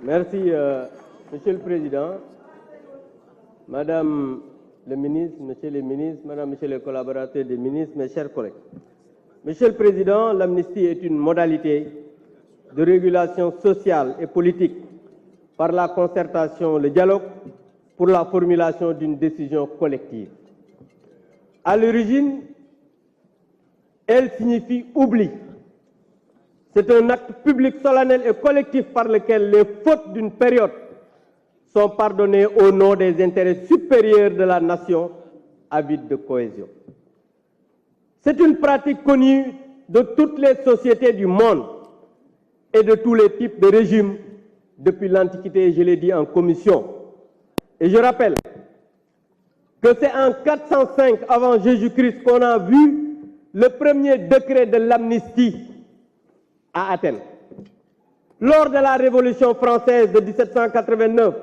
Merci, Monsieur le Président, Madame le ministre, Monsieur les ministres, Madame, Monsieur les collaborateurs des ministres, mes chers collègues. Monsieur le Président, l'amnistie est une modalité de régulation sociale et politique par la concertation, le dialogue, pour la formulation d'une décision collective. À l'origine, elle signifie oubli. C'est un acte public solennel et collectif par lequel les fautes d'une période sont pardonnées au nom des intérêts supérieurs de la nation avide de cohésion. C'est une pratique connue de toutes les sociétés du monde et de tous les types de régimes depuis l'Antiquité, je l'ai dit en commission. Et je rappelle que c'est en 405 avant Jésus-Christ qu'on a vu le premier décret de l'amnistie à Athènes. Lors de la Révolution française de 1789,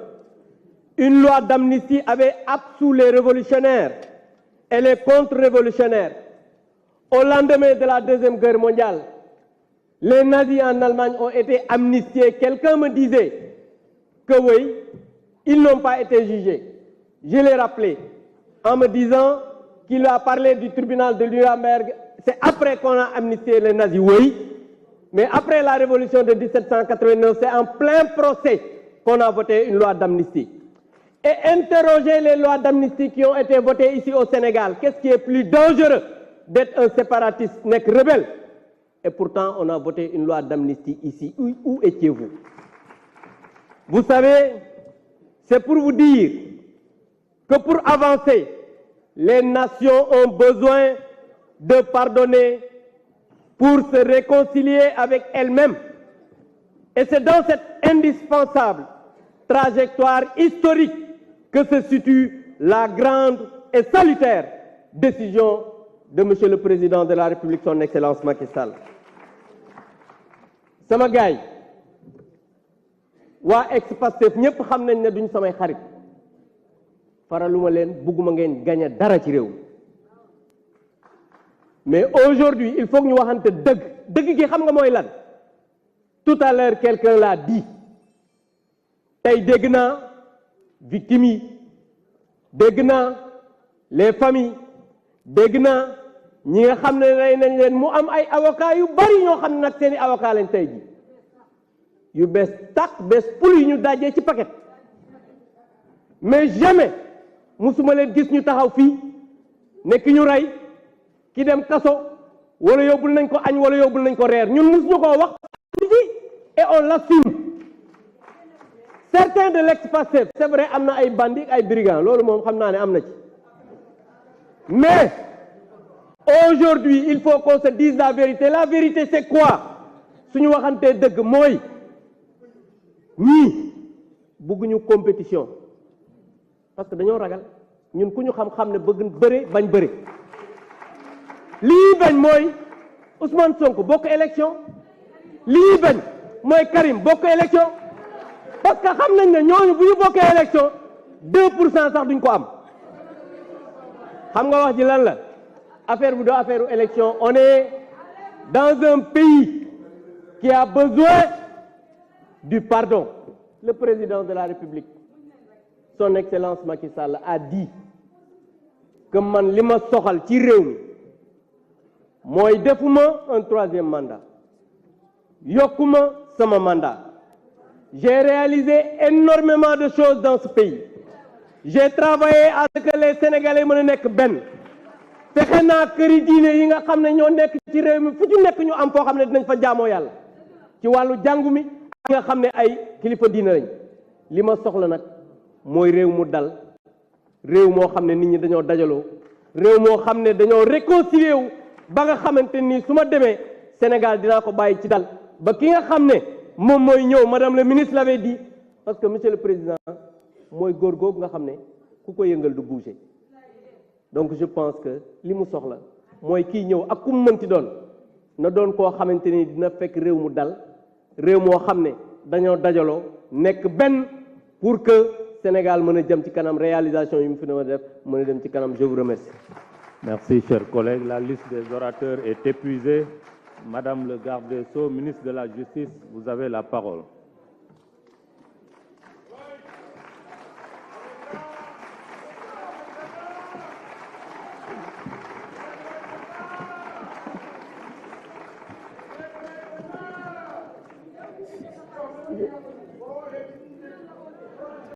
une loi d'amnistie avait absous les révolutionnaires et les contre-révolutionnaires. Au lendemain de la Deuxième Guerre mondiale, les nazis en Allemagne ont été amnistiés. Quelqu'un me disait que oui, ils n'ont pas été jugés. Je l'ai rappelé en me disant qu'il a parlé du tribunal de Nuremberg. C'est après qu'on a amnistié les nazis, oui. Mais après la révolution de 1789, c'est en plein procès qu'on a voté une loi d'amnistie. Et interroger les lois d'amnistie qui ont été votées ici au Sénégal. Qu'est-ce qui est plus dangereux d'être un séparatiste, n'est que rebelle? Et pourtant, on a voté une loi d'amnistie ici. Où étiez-vous? Vous savez, c'est pour vous dire que pour avancer, les nations ont besoin de pardonner pour se réconcilier avec elles-mêmes. Et c'est dans cette indispensable trajectoire historique que se situe la grande et salutaire décision de Monsieur le Président de la République, son Excellence Macky Sall. Sama gaay waa ex-Pastef ñëpp xam nañ ne duñ samay xarit faraluma leen bugguma ngeen gañe dara ci réew. Mais aujourd'hui, il faut que nous waxante dëgg dëgg gi xam nga mooy lan. Tout à l'heure, quelqu'un l'a dit. Tey dégg naa victimes yi, dégg naa les familles, dégg naa ñi nga xam ne rey nañ leen mu am ay avocats yu bari ñoo xam ne nag seeni avocats lañ tey ji yu bees tàq bees pul yu ñu dajee ci paquet. Mais jamais musuma leen gis ñu taxaw fii ne ki ñu rey ki dem kaso wala yóbbul nañ ko añ wala yóbbul nañ ko reer ñun mus ñu koo wax et on l'assume. Certains de l'ex-Pastef c'est vrai am na ay bandits ay brigands loolu moom xam naa ne am na ci. Mais aujourd'hui il faut qu'on se dise la vérité. La vérité c'est quoi? suñu waxantee dëgg mooy ñii bëgguñu compétition parce que dañoo ragal ñun ku ñu xam-xam ne bëgg bëre bañ bëre. lii bañ mooy Ousmane Sonko bokk élection lii bañ mooy Karim bokk élection parce que xam nañ ne ñooñu bu ñu bokkee élection 2% sax duñ ko am. xam nga wax ji lan la affaire bu do affaire élection. On est dans un pays qui a besoin du pardon. Le président de la République, son Excellence Macky Sall, a dit que man li ma soxal ci réew mi mooy defuma un troisième mandat yokkuma sama mandat. J'ai réalisé énormément de choses dans ce pays. J'ai travaillé à ce que les Sénégalais mën a nekk benn. fexe naa këri diine yi nga xam ne ñoo nekk ci réew mi fu ci nekk ñu am foo xam ne dinañ fa jaamoo yàlla ci wàllu jàngu mi ak nga xam ne ay kilifa diine lañ. li ma soxla nag mooy réew mu dal réew moo xam ne nit ñi dañoo dajaloo réew moo xam ne dañoo réconcilier wu ba nga xamante ni su ma demee Sénégal dinaa ko bàyyi ci dal ba ki nga xam ne moom mooy ñëw madame le ministre l'avait dit parce que monsieur le président mooy góor googu nga xam ne ku ko yëngal du bouger. Donc je pense que li mu soxla mooy kii ñëw ak ku mu mënti doon na doon koo xamante ni dina fekk réew mu dal réew moo xam ne dañoo dajaloo nekk benn pour que Sénégal mën a jëm ci kanam réalisation yi mu fi na def mën a dem ci kanam. Je vous remercie. Merci chers collègues. La liste des orateurs est épuisée. Madame le garde des Sceaux, ministre de la Justice, vous avez la parole. de